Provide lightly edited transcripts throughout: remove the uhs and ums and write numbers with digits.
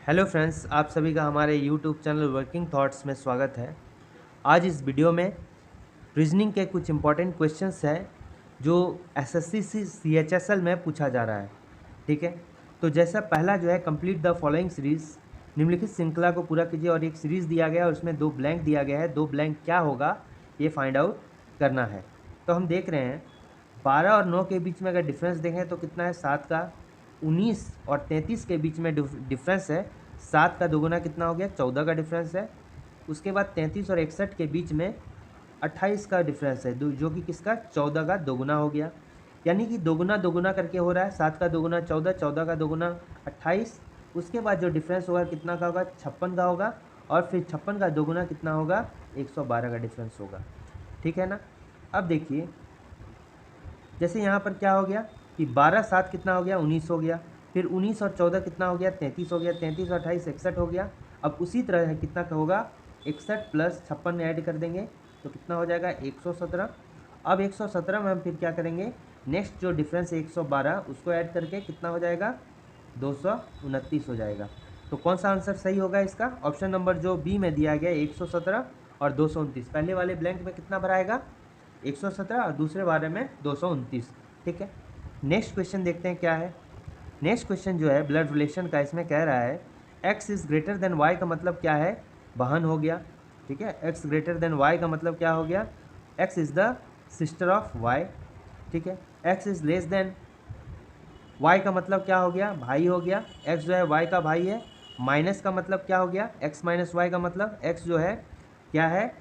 Hello friends, आप सभी का हमारे यूट्यूब चैनल वर्किंग थॉट्स में स्वागत है। आज इस वीडियो में रीजनिंग के कुछ इंपॉर्टेंट क्वेश्चंस हैं जो एसएससी सीएचएसएल में पूछा जा रहा है। ठीक है, तो जैसा पहला जो है कंप्लीट द फॉलोइंग सीरीज, निम्नलिखित श्रृंखला को पूरा कीजिए। और एक सीरीज दिया गया है और उसमें 2 ब्लैंक दिया गया है। 2 ब्लैंक क्या होगा ये फाइंड आउट करना है। तो हम देख रहे हैं 12 और 9 के बीच में अगर डिफरेंस देखें तो कितना है 7 का। 19 और 33 के बीच में डिफरेंस है 7 का दोगुना कितना हो गया 14 का डिफरेंस है। उसके बाद 33 और 61 के बीच में 28 का डिफरेंस है जो कि किसका 14 का दोगुना हो गया। यानी कि दोगुना दोगुना करके हो रहा है। 7 का दोगुना 14, 14 का दोगुना 28। उसके बाद जो डिफरेंस होगा कितना का होगा 56 का होगा। और फिर 56 का दोगुना कितना होगा 112 का डिफरेंस होगा। ठीक है ना। अब देखिए जैसे यहाँ पर क्या हो गया कि 12 7 कितना हो गया 19 हो गया। फिर 19 और 14 कितना हो गया 33 हो गया। 33 और 28 61 हो गया। अब उसी तरह है कितना का होगा 61 प्लस 56 ऐड कर देंगे तो कितना हो जाएगा 117। अब 117 में हम फिर क्या करेंगे, नेक्स्ट जो डिफरेंस है 112 उसको ऐड करके कितना हो जाएगा 229 हो जाएगा। तो कौन सा आंसर सही होगा इसका, ऑप्शन नंबर जो बी में दिया गया 117 और 229। पहले वाले ब्लैंक में कितना भराएगा 117 और दूसरे बारे में 229। ठीक है, नेक्स्ट क्वेश्चन देखते हैं क्या है। नेक्स्ट क्वेश्चन जो है ब्लड रिलेशन का, इसमें कह रहा है x is greater than y का मतलब क्या है, बहन हो गया। ठीक है, x ग्रेटर देन y का मतलब क्या हो गया, x is the sister of y। ठीक है, x is less than y का मतलब क्या हो गया, भाई हो गया। x जो है y का भाई है। माइनस का मतलब क्या हो गया, x माइनस y का मतलब x जो है क्या है,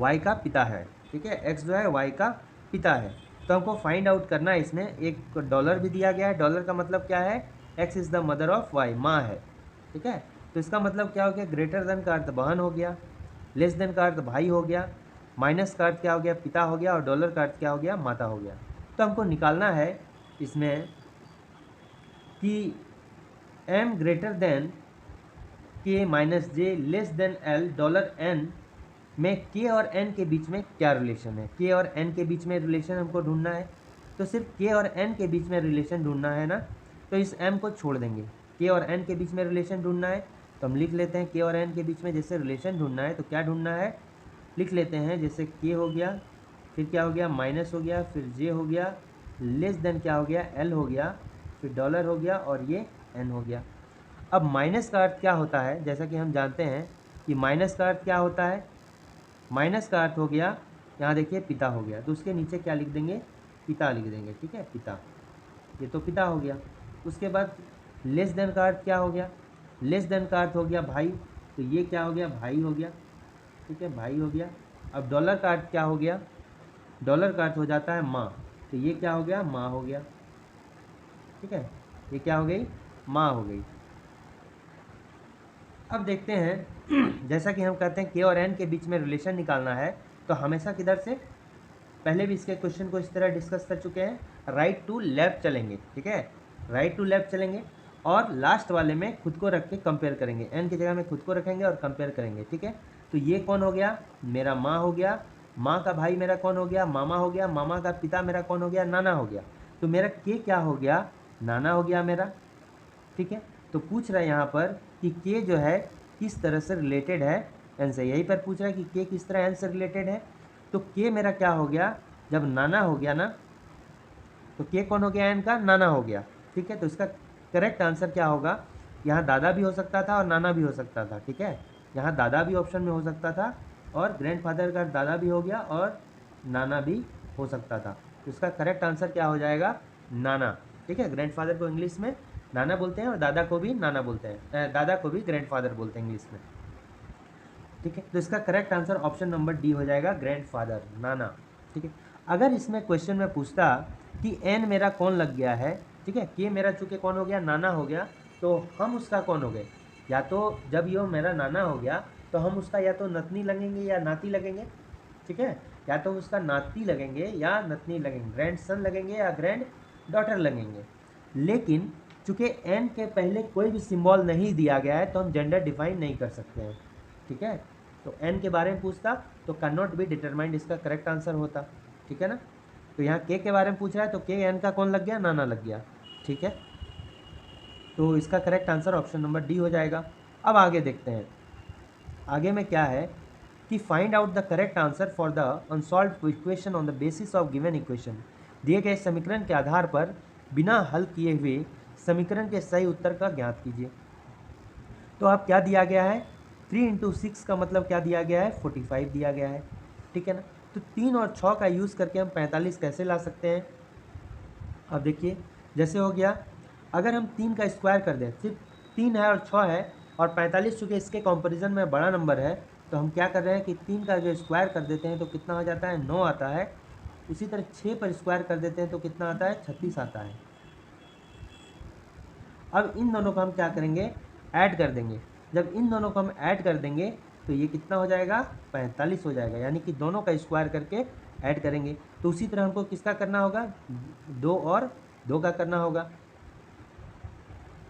y का पिता है। ठीक है, x जो है y का पिता है। तो हमको फाइंड आउट करना है। इसमें एक डॉलर भी दिया गया है। डॉलर का मतलब क्या है, x is the mother of y, माँ है। ठीक है, तो इसका मतलब क्या हो गया, ग्रेटर देन का अर्थ बहन हो गया, लेस देन का अर्थ भाई हो गया, माइनस का अर्थ क्या हो गया पिता हो गया, और डॉलर का अर्थ क्या हो गया माता हो गया। तो हमको निकालना है इसमें कि m greater than k minus J less than l dollar n में k और n के बीच में क्या रिलेशन है। k और n के बीच में रिलेशन हमको ढूंढना है। तो सिर्फ k और n के बीच में रिलेशन ढूंढना है ना, तो इस m को छोड़ देंगे। k और n के बीच में रिलेशन ढूंढना है तो हम लिख लेते हैं k और n के बीच में जैसे रिलेशन ढूंढना है तो क्या ढूंढना है, लिख लेते हैं। जैसे k हो गया, फिर क्या हो गया माइनस हो गया, फिर j हो गया, लेस देन क्या हो गया l हो गया, फिर डॉलर हो गया और ये n हो गया। अब माइनस का अर्थ क्या होता है, जैसा कि हम जानते हैं कि माइनस का अर्थ क्या होता है, माइनस का अर्थ हो गया, यहाँ देखिए पिता हो गया, तो उसके नीचे क्या लिख देंगे, पिता लिख देंगे। ठीक है, पिता, ये तो पिता हो गया। उसके बाद लेस देन का अर्थ क्या हो गया, लेस देन का अर्थ हो गया भाई, तो ये क्या हो गया भाई हो गया। ठीक है, भाई हो गया। अब डॉलर का अर्थ क्या हो गया, डॉलर का अर्थ हो जाता है माँ, तो ये क्या हो गया माँ हो गया। ठीक है, ये क्या हो गई माँ हो गई। अब देखते हैं जैसा कि हम कहते हैं के और एन के बीच में रिलेशन निकालना है तो हमेशा किधर से, पहले भी इसके क्वेश्चन को इस तरह डिस्कस कर चुके हैं, राइट टू लेफ्ट चलेंगे। ठीक है, राइट टू लेफ्ट चलेंगे और लास्ट वाले में खुद को रख के कंपेयर करेंगे। एन की जगह में खुद को रखेंगे और कंपेयर करेंगे। ठीक है, तो ये कौन हो गया, मेरा माँ हो गया। माँ का भाई मेरा कौन हो गया, मामा हो गया। मामा का पिता मेरा कौन हो गया, नाना हो गया। तो मेरा के क्या हो गया, नाना हो गया मेरा। ठीक है, तो पूछ रहा है यहाँ पर कि के जो है किस तरह से रिलेटेड है एन से, यहीं पर पूछ रहा है कि के किस तरह एन से रिलेटेड है। तो के मेरा क्या हो गया, जब नाना हो गया ना, तो के कौन हो गया एन का, नाना हो गया। ठीक है, तो इसका करेक्ट आंसर क्या होगा, यहाँ दादा भी हो सकता था और नाना भी हो सकता था। ठीक है, यहाँ दादा भी ऑप्शन में हो सकता था और ग्रैंडफादर का दादा भी हो गया और नाना भी हो सकता था। तो इसका करेक्ट आंसर क्या हो जाएगा, नाना। ठीक है, ग्रैंडफादर को इंग्लिश में नाना बोलते हैं और दादा को भी नाना बोलते हैं, दादा को भी ग्रैंडफादर बोलते हैं इंग्लिश में। ठीक है, तो इसका correct answer option number D हो जाएगा, ग्रैंडफादर, नाना। ठीक है, अगर इसमें क्वेश्चन में पूछता कि एन मेरा कौन लग गया है, ठीक है, के मेरा चूंकि कौन हो गया, नाना हो गया, तो हम उसका कौन हो गए, या तो जब ये मेरा नाना हो गया तो हम उसका या तो नतनी लगेंगे या नाती लगेंगे। ठीक है, या तो उसका नाती लगेंगे या नतनी लगेंगे, ग्रैंड सन लगेंगे या ग्रैंड डॉटर लगेंगे। लेकिन चूंकि एन के पहले कोई भी सिंबल नहीं दिया गया है तो हम जेंडर डिफाइन नहीं कर सकते हैं। ठीक है, तो एन के बारे में पूछता तो कैन नॉट बी डिटरमाइंड इसका करेक्ट आंसर होता। ठीक है ना, तो यहाँ के बारे में पूछ रहा है तो के एन का कौन लग गया, नाना लग गया। ठीक है, तो इसका correct answer option number D हो जाएगा। अब आगे देखते हैं, आगे में क्या है कि find out the correct answer for the unsolved equation on the basis of given equation. दिए गए समीकरण के आधार पर बिना हल किए हुए समीकरण के सही उत्तर का ज्ञात कीजिए। तो अब क्या दिया गया है, 3 इंटू 6 का मतलब क्या दिया गया है, 45 दिया गया है, ठीक है ना। तो 3 और 6 का यूज़ करके हम 45 कैसे ला सकते हैं। अब देखिए जैसे हो गया, अगर हम 3 का स्क्वायर कर दें, सिर्फ 3 है और 6 है और 45 चूँकि इसके कंपैरिजन में बड़ा नंबर है, तो हम क्या कर रहे हैं कि 3 का जो स्क्वायर कर देते हैं तो कितना हो जाता है, 9 आता है। उसी तरह 6 पर स्क्वायर कर देते हैं तो कितना आता है, 36 आता है। अब इन दोनों को हम क्या करेंगे, ऐड कर देंगे। जब इन दोनों को हम ऐड कर देंगे तो ये कितना हो जाएगा, 45 हो जाएगा, यानी कि दोनों का स्क्वायर करके ऐड करेंगे। तो उसी तरह हमको किसका करना होगा, 2 और 2 का करना होगा।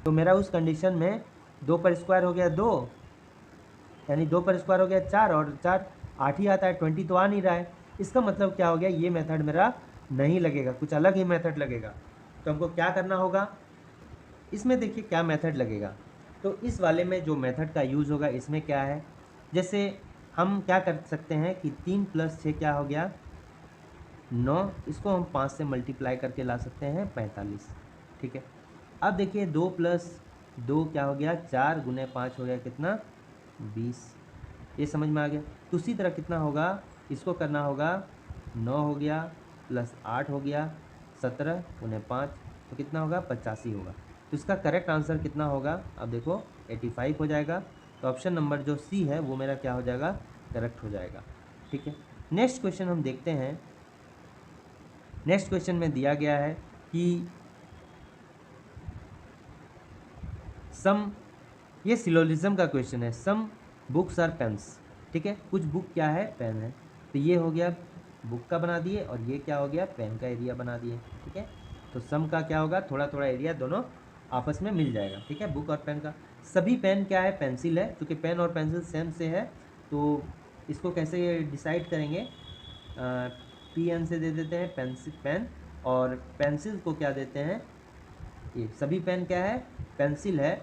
तो मेरा उस कंडीशन में 2 पर स्क्वायर हो गया 2, यानी 2 पर स्क्वायर हो गया 4 और 4 8 ही आता है, 20 तो आ नहीं रहा है। इसका मतलब क्या हो गया, ये मेथड मेरा नहीं लगेगा, कुछ अलग ही मेथड लगेगा। तो हमको क्या करना होगा, इसमें देखिए क्या मेथड लगेगा। तो इस वाले में जो मेथड का यूज़ होगा इसमें क्या है, जैसे हम क्या कर सकते हैं कि 3 + 6 क्या हो गया, 9, इसको हम 5 से मल्टीप्लाई करके ला सकते हैं 45, ठीक है। अब देखिए 2 + 2 क्या हो गया, 4 × 5 हो गया कितना, 20, ये समझ में आ गया। तो उसी तरह कितना होगा, इसको करना होगा, 9 हो गया + 8 हो गया, 17 × 5 तो कितना होगा, 85 होगा। तो इसका करेक्ट आंसर कितना होगा, अब देखो 85 हो जाएगा। तो ऑप्शन नंबर जो सी है वो मेरा क्या हो जाएगा, करेक्ट हो जाएगा, ठीक है। नेक्स्ट क्वेश्चन हम देखते हैं। नेक्स्ट क्वेश्चन में दिया गया है कि सम, ये सिलोजिज्म का क्वेश्चन है, सम बुक्स आर पेन्स, ठीक है। कुछ बुक क्या है, पेन है। तो ये हो गया बुक का बना दिए और ये क्या हो गया, पेन का एरिया बना दिए, ठीक है। तो सम का क्या होगा, थोड़ा थोड़ा एरिया दोनों आपस में मिल जाएगा, ठीक है, बुक और पेन का। सभी पेन क्या है, पेंसिल है, क्योंकि पेन और पेंसिल सेम से है। तो इसको कैसे डिसाइड करेंगे, PN से दे देते हैं पेंसिल पेन, और पेंसिल को क्या देते हैं, ये सभी पेन क्या है, पेंसिल है,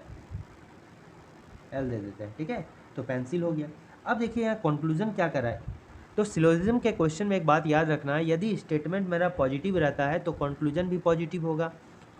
L दे देते हैं, ठीक है। तो पेंसिल हो गया। अब देखिए यहाँ कंक्लूजन क्या कर रहा है। तो सिलोजिज्म के क्वेश्चन में एक बात याद रखना है, यदि स्टेटमेंट मेरा पॉजिटिव रहता है तो कंक्लूजन भी पॉजिटिव होगा,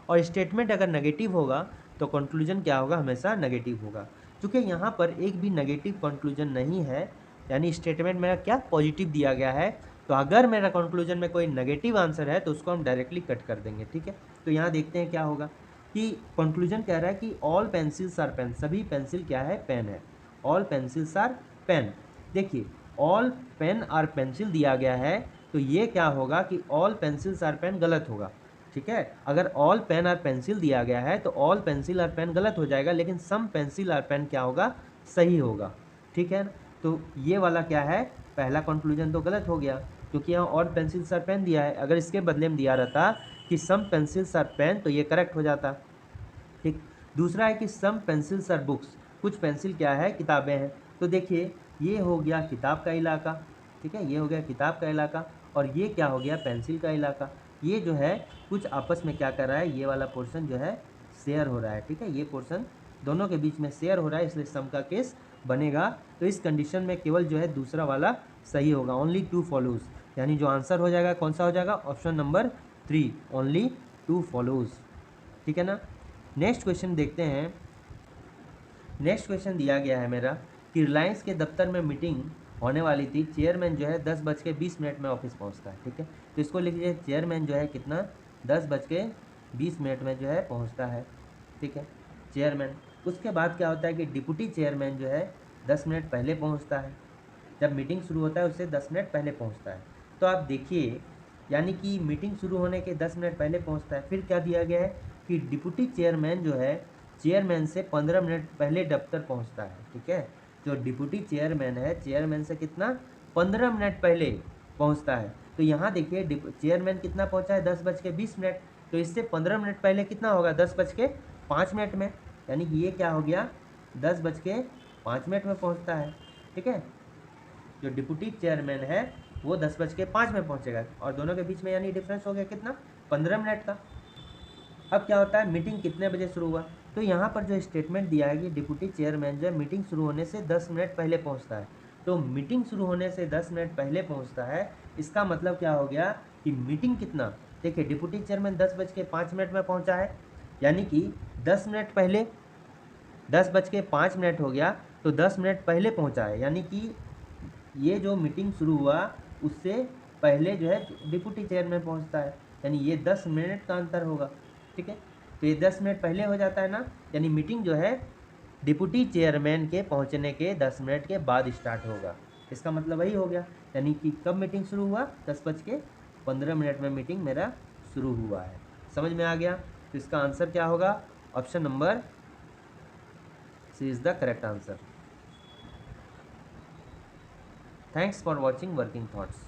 और स्टेटमेंट अगर नेगेटिव होगा तो कंक्लूजन क्या होगा, हमेशा नेगेटिव होगा। क्योंकि यहाँ पर एक भी नेगेटिव कंक्लूजन नहीं है, यानी स्टेटमेंट मेरा क्या पॉजिटिव दिया गया है। तो अगर मेरा कंक्लूजन में कोई नेगेटिव आंसर है तो उसको हम डायरेक्टली कट कर देंगे, ठीक है। तो यहाँ देखते हैं क्या होगा कि कंक्लूजन कह रहा है कि ऑल पेंसिल्स आर पेन, सभी पेंसिल क्या है, पेन है। ऑल पेंसिल्स आर पेन, देखिए ऑल पेन आर पेंसिल दिया गया है, तो ये क्या होगा कि ऑल पेंसिल्स आर पेन गलत होगा, ठीक है। अगर ऑल पेन आर पेंसिल दिया गया है तो ऑल पेंसिल आर पेन गलत हो जाएगा, लेकिन सम पेंसिल आर पेन क्या होगा, सही होगा, ठीक है। तो ये वाला क्या है, पहला कंक्लूजन तो गलत हो गया, क्योंकि यहाँ ऑल पेंसिल्स आर पेन दिया है। अगर इसके बदले में दिया रहता कि सम पेंसिल्स आर पेन तो ये करेक्ट हो जाता, ठीक। दूसरा है कि सम पेंसिल्स आर बुक्स, कुछ पेंसिल क्या है, किताबें हैं। तो देखिए ये हो गया किताब का इलाका, ठीक है, ये हो गया किताब का इलाका, और ये क्या हो गया, पेंसिल का इलाका। ये जो है कुछ आपस में क्या कर रहा है, ये वाला पोर्शन जो है शेयर हो रहा है, ठीक है, ये पोर्शन दोनों के बीच में शेयर हो रहा है, इसलिए सम का केस बनेगा। तो इस कंडीशन में केवल जो है दूसरा वाला सही होगा, ओनली 2 फॉलोज, यानी जो आंसर हो जाएगा कौन सा हो जाएगा, ऑप्शन नंबर 3, ओनली 2 फॉलोज, ठीक है ना। नेक्स्ट क्वेश्चन देखते हैं। नेक्स्ट क्वेश्चन दिया गया है मेरा कि रिलायंस के दफ्तर में मीटिंग होने वाली थी, चेयरमैन जो है 10:20 में ऑफिस पहुंचता है, ठीक है। तो इसको लिख लीजिए, चेयरमैन जो है कितना, 10:20 में जो है पहुंचता है, ठीक है, चेयरमैन। उसके बाद क्या होता है कि डिप्टी चेयरमैन जो है 10 मिनट पहले पहुंचता है, जब मीटिंग शुरू होता है उससे 10 मिनट पहले पहुंचता है। तो आप देखिए, यानी कि मीटिंग शुरू होने के 10 मिनट पहले पहुंचता है। फिर क्या दिया गया है कि डिप्टी चेयरमैन जो है चेयरमैन से 15 मिनट पहले दफ्तर पहुंचता है, ठीक है। जो डिप्टी चेयरमैन है चेयरमैन से कितना, 15 मिनट पहले पहुंचता है। तो यहाँ देखिए चेयरमैन कितना पहुंचा है, 10:20, तो इससे 15 मिनट पहले कितना होगा, 10:05 में, यानी कि ये क्या हो गया, 10:05 में पहुंचता है, ठीक है। जो डिप्टी चेयरमैन है वो 10:05 में पहुंचेगा, और दोनों के बीच में यानी डिफरेंस हो गया कितना, 15 मिनट का। अब क्या होता है, मीटिंग कितने बजे शुरू हुआ, तो यहाँ पर जो स्टेटमेंट दिया है कि डिप्टी चेयरमैन जो है मीटिंग शुरू होने से 10 मिनट पहले पहुँचता है। तो मीटिंग शुरू होने से 10 मिनट पहले पहुँचता है, इसका मतलब क्या हो गया कि मीटिंग कितना, देखिए डिप्टी चेयरमैन 10:05 में पहुँचा है, यानी कि 10 मिनट पहले 10:05 हो गया, तो 10 मिनट पहले पहुँचा है, यानी कि ये जो मीटिंग शुरू हुआ उससे पहले जो है डिप्टी चेयरमैन पहुँचता है, यानी ये 10 मिनट का अंतर होगा। ठीक है, तो ये 10 मिनट पहले हो जाता है ना, यानी मीटिंग जो है डिप्टी चेयरमैन के पहुंचने के 10 मिनट के बाद स्टार्ट होगा। इसका मतलब वही हो गया, यानी कि कब मीटिंग शुरू हुआ, 10:15 में मीटिंग मेरा शुरू हुआ है। समझ में आ गया? तो इसका आंसर क्या होगा? Option number C is the correct answer. Thanks for watching working thoughts.